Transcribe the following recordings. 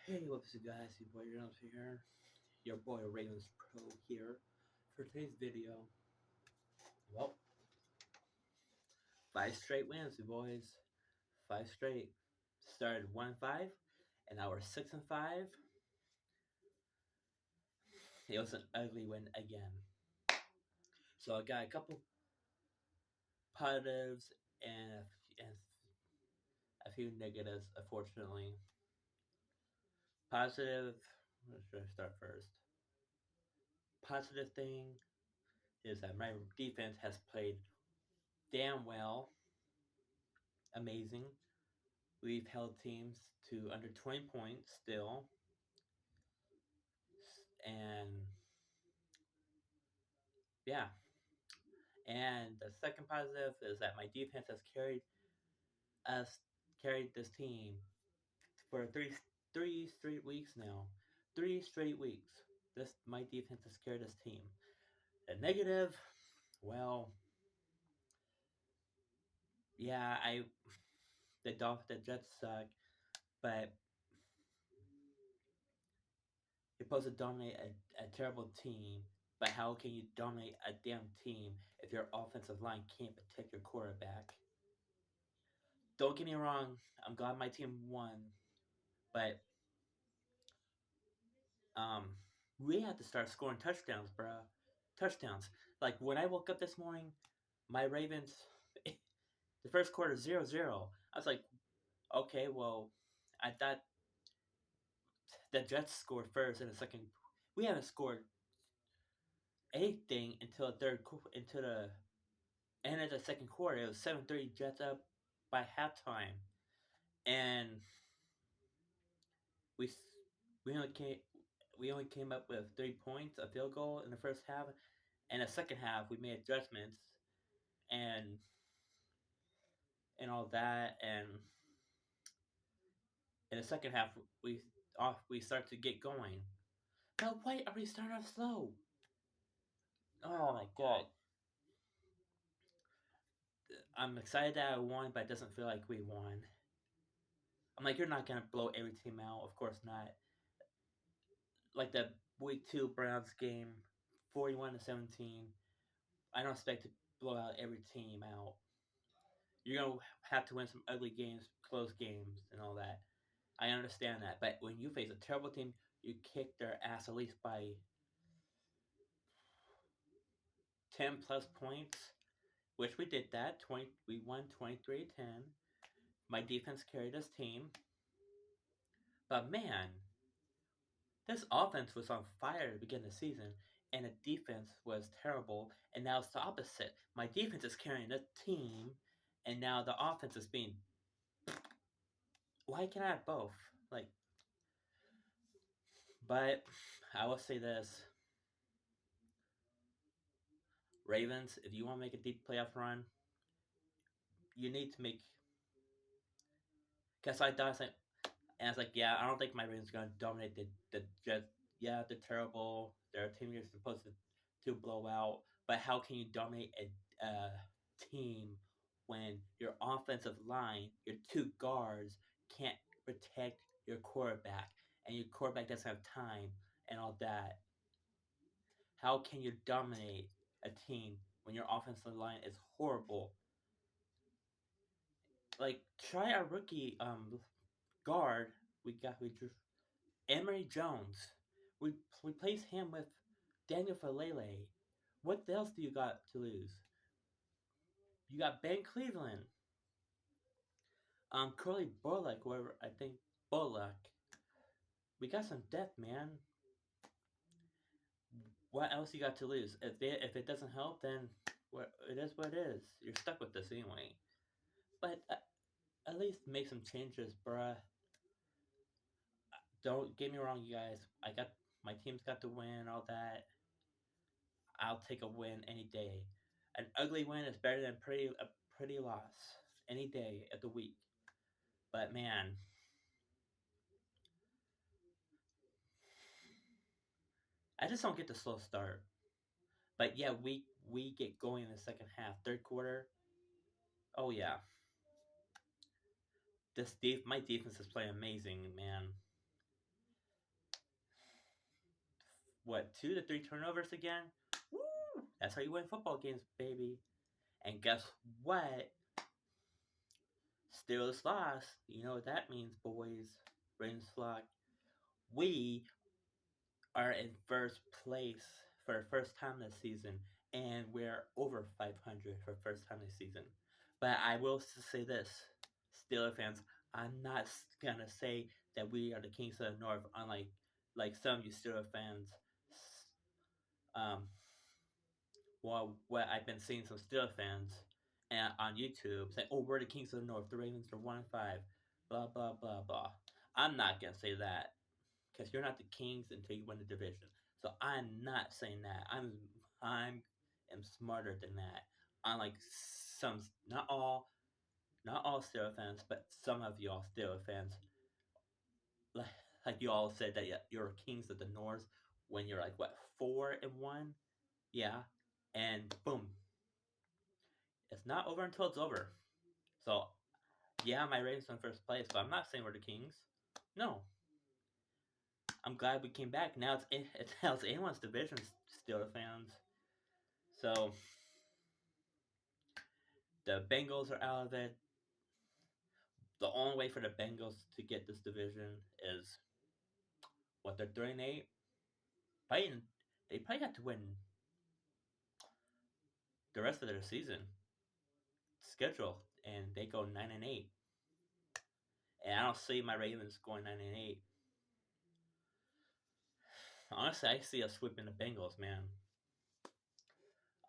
Hey, what's up, guys? Your boy Reynolds here. Your boy Ravens Pro here for today's video. Well, 5 straight wins, you boys. 5 straight. Started 1-5, and now we're 6-5. It was an ugly win again. So I got a couple positives and a few negatives, unfortunately. Positive. Where should I start first? Positive thing is that my defense has played damn well. Amazing. We've held teams to under 20 points still. And yeah. And the second positive is that my defense has us carried this team for three straight weeks now. 3 straight weeks. This my defense has carried this team. The negative, well, yeah, the Jets suck, but you're supposed to dominate a terrible team. But how can you dominate a damn team if your offensive line can't protect your quarterback? Don't get me wrong, I'm glad my team won, but um, we had to start scoring touchdowns, bro. Touchdowns. Like when I woke up this morning, my Ravens, the first quarter 0-0. I was like, okay, well, I thought the Jets scored first in the second. We haven't scored anything until the end of the second quarter. It was 7-3 Jets up by halftime, and we we only came we only came up with 3 points, a field goal in the first half. In the second half, we made adjustments and all that. And in the second half, we start to get going. But why are we starting off slow? Oh my god! I'm excited that I won, but it doesn't feel like we won. I'm like, you're not gonna blow every team out, of course not. Like the week 2 Browns game, 41-17. I don't expect to blow out every team out. You're gonna have to win some ugly games, close games, and all that. I understand that, but when you face a terrible team, you kick their ass at least by 10 plus points, which we did that. We won 23-10. My defense carried this team, but man, this offense was on fire to begin the season, and the defense was terrible. And now it's the opposite. My defense is carrying the team, and now the offense is being. Why can't I have both? Like, but I will say this: Ravens, if you want to make a deep playoff run, you need to make. Because I thought, and I was like, yeah, I don't think my Ravens are going to dominate the Jets. Yeah, they're terrible. They're a team you're supposed to blow out. But how can you dominate a team when your offensive line, your two guards, can't protect your quarterback, and your quarterback doesn't have time and all that? How can you dominate a team when your offensive line is horrible? Like, try our rookie guard. We drew Emery Jones. We replace him with Daniel Falele. What else do you got to lose? You got Ben Cleveland, Curly Bullock, whoever I think Bullock. We got some depth, man. What else you got to lose? If it doesn't help, then it is what it is. You're stuck with this anyway. But at least make some changes, bruh. Don't get me wrong, you guys. My team's got to win, all that. I'll take a win any day. An ugly win is better than a pretty loss any day of the week. But man, I just don't get the slow start. But yeah, we get going in the second half, third quarter. Oh yeah, my defense is playing amazing, man. what 2 to 3 turnovers again. Woo! That's how you win football games, baby. And guess what? Steelers lost. You know what that means, boys. Ravens flock. We are in first place for the first time this season, and we're over 500 for the first time this season. But I will say this, Steelers fans, I'm not gonna say that we are the kings of the north, unlike some of you Steelers fans. Um, well, what I've been seeing some Steelers fans and on YouTube say, "Oh, we're the kings of the north. The Ravens are 1-5." Blah blah blah blah. I'm not gonna say that because you're not the Kings until you win the division. So I'm not saying that. I'm am smarter than that. Unlike some, not all Steelers fans, but some of y'all Steelers fans, like, like you all said that you're Kings of the North when you're like what 4-1, yeah, and boom, it's not over until it's over. So yeah, my Ravens in first place, but I'm not saying we're the Kings. No, I'm glad we came back. Now it's anyone's division, Steelers fans. So the Bengals are out of it. The only way for the Bengals to get this division is what they're 3-8. Fighting, they probably have to win the rest of their season schedule, and they go 9-8. And I don't see my Ravens going 9-8. Honestly, I see us sweeping the Bengals, man.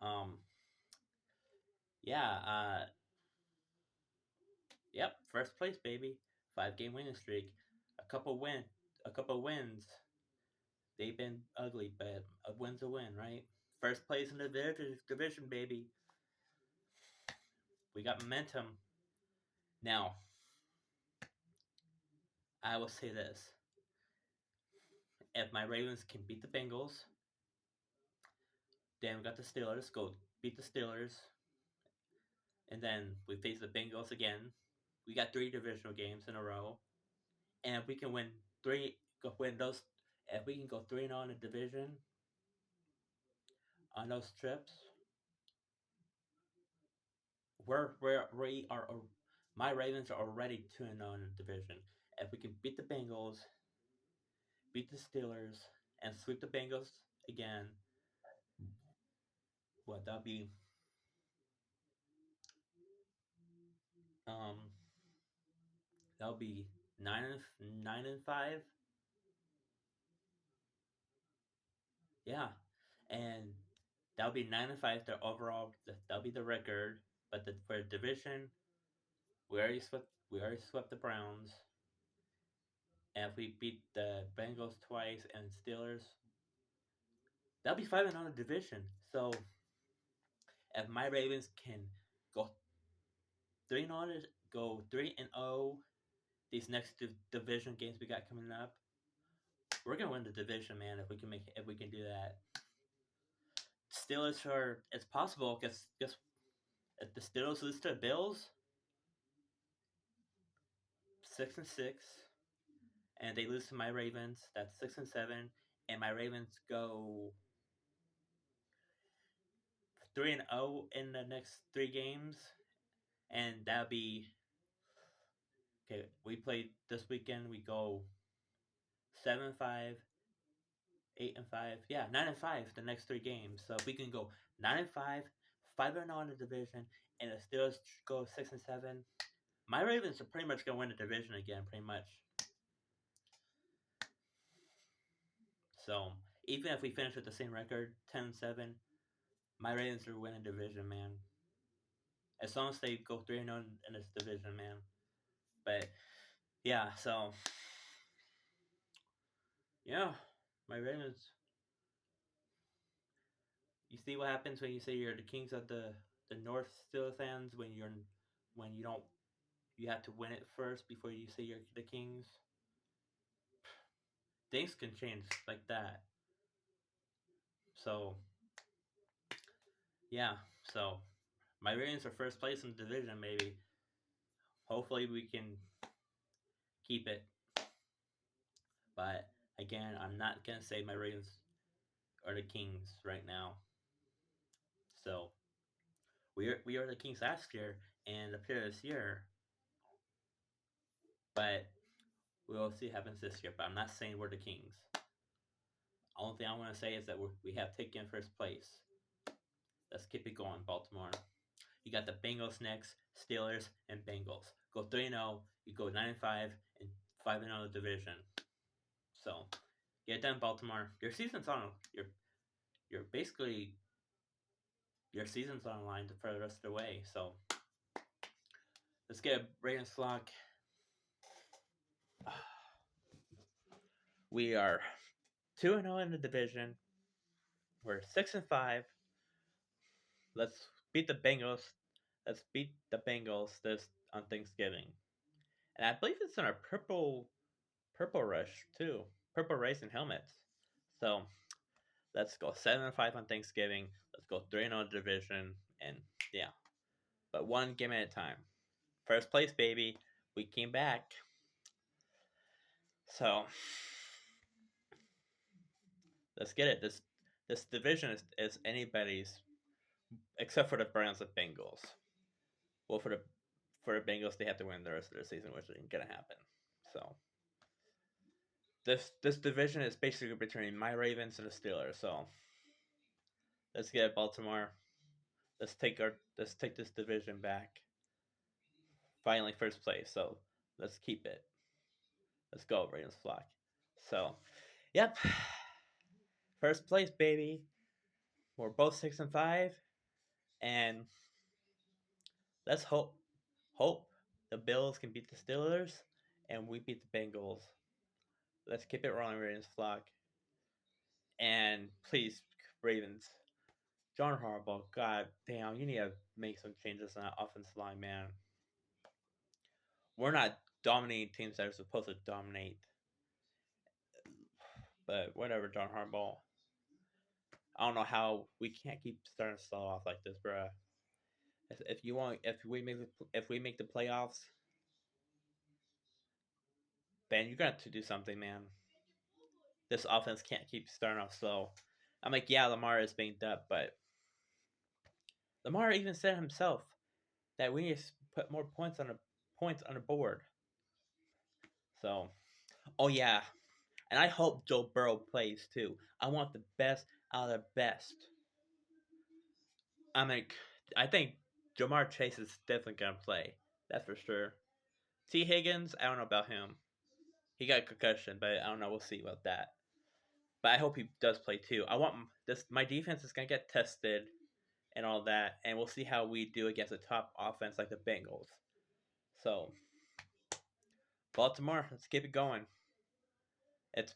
Um, yeah, yep, first place, baby. 5-game winning streak. A couple wins. They've been ugly, but a win's a win, right? First place in the division, baby. We got momentum. Now, I will say this. If my Ravens can beat the Bengals, then we got the Steelers. Go beat the Steelers. And then we face the Bengals again. We got 3 divisional games in a row. And if we can win if we can go 3-0 in the division on those trips, we are my Ravens are already 2-0 in the division. If we can beat the Bengals, beat the Steelers, and sweep the Bengals again, what that'll be um that'll be 9-5. Yeah, and that'll be 9-5. The overall that'll be the record. But for the division, we already swept the Browns. And if we beat the Bengals twice and Steelers, that'll be 5-0 the division. So if my Ravens can go 3-0, go 3-0 these next division games we got coming up, we're gonna win the division, man. If we can do that, Steelers are it's possible because if the Steelers lose to the Bills, 6-6, and they lose to my Ravens, that's 6-7, and my Ravens go 3-0 in the next 3 games, and that'll be okay. We play this weekend. We go 7-5, 8-5. Yeah, 9-5 the next 3 games. So if we can go 9-5, 5-0 in the division, and the Steelers go 6-7, my Ravens are pretty much gonna win the division again, pretty much. So even if we finish with the same record, 10-7, my Ravens are winning division, man. As long as they go 3-0 in this division, man. But yeah, so yeah, my Ravens. You see what happens when you say you're the kings of the North Steelers fans when you don't you have to win it first before you say you're the kings. Things can change like that. So yeah, so my Ravens are first place in the division. Maybe hopefully we can keep it. But again, I'm not gonna say my Ravens are the Kings right now. So we are the Kings last year and the previous year, but we'll see what happens this year. But I'm not saying we're the Kings. Only thing I want to say is that we have taken first place. Let's keep it going, Baltimore. You got the Bengals next, Steelers and Bengals. Go 3-0. You go 9-5 and 5-0 the division. So get it done, Baltimore. Your season's on. You're basically your season's on the line for the rest of the way. So let's get a Ravens flock. We are 2-0 in the division. We're 6-5. Let's beat the Bengals. Let's beat the Bengals this on Thanksgiving. And I believe it's in our purple rush too. Purple racing helmets. So let's go 7-5 on Thanksgiving. Let's go 3-0 division. And yeah. But one game at a time. First place, baby. We came back. So let's get it. This division is anybody's except for the Browns and Bengals. Well, for the Bengals, they have to win the rest of their season, which isn't gonna happen. So this division is basically between my Ravens and the Steelers. So let's get it, Baltimore. Let's take this division back. Finally, first place. So let's keep it. Let's go, Ravens flock. So, yep, first place, baby. We're both 6-5, and let's hope the Bills can beat the Steelers, and we beat the Bengals. Let's keep it rolling, Ravens flock. And please, Ravens, John Harbaugh, god damn, you need to make some changes on that offensive line, man. We're not dominating teams that are supposed to dominate. But whatever, John Harbaugh. I don't know how we can't keep starting to slow off like this, bruh. If we make the playoffs, then you're gonna have to do something, man. This offense can't keep starting off slow. I'm like, yeah, Lamar is banged up, but Lamar even said himself that we need to put more points on the board. So, oh yeah, and I hope Joe Burrow plays too. I want the best out of the best. I think Jamar Chase is definitely gonna play. That's for sure. T. Higgins, I don't know about him. He got a concussion, but I don't know. We'll see about that. But I hope he does play too. I want this. My defense is gonna get tested and all that, and we'll see how we do against a top offense like the Bengals. So, Baltimore, let's keep it going. It's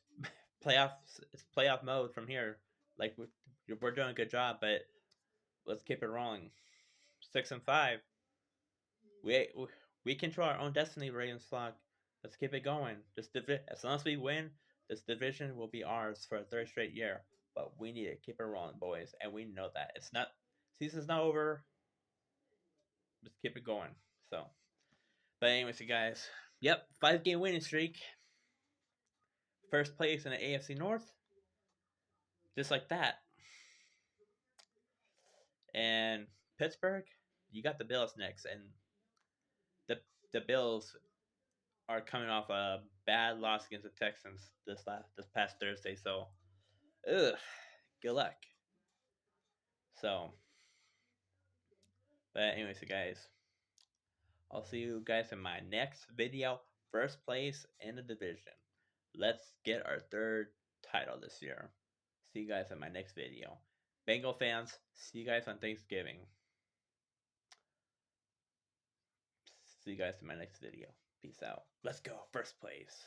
playoffs. It's playoff mode from here. Like we're doing a good job, but let's keep it rolling. 6-5. We we control our own destiny, Ravens flock. Let's keep it going. As long as we win, this division will be ours for a third straight year. But we need to keep it rolling, boys, and we know that it's not season's not over. Let's keep it going. So, but anyways, you guys, yep, 5-game winning streak. First place in the AFC North, just like that. And Pittsburgh, you got the Bills next, and the Bills are coming off a bad loss against the Texans this past Thursday. So, ugh, good luck. So, but anyways, you guys, I'll see you guys in my next video. First place in the division. Let's get our third title this year. See you guys in my next video. Bengal fans, see you guys on Thanksgiving. See you guys in my next video. Peace out. Let's go. First place.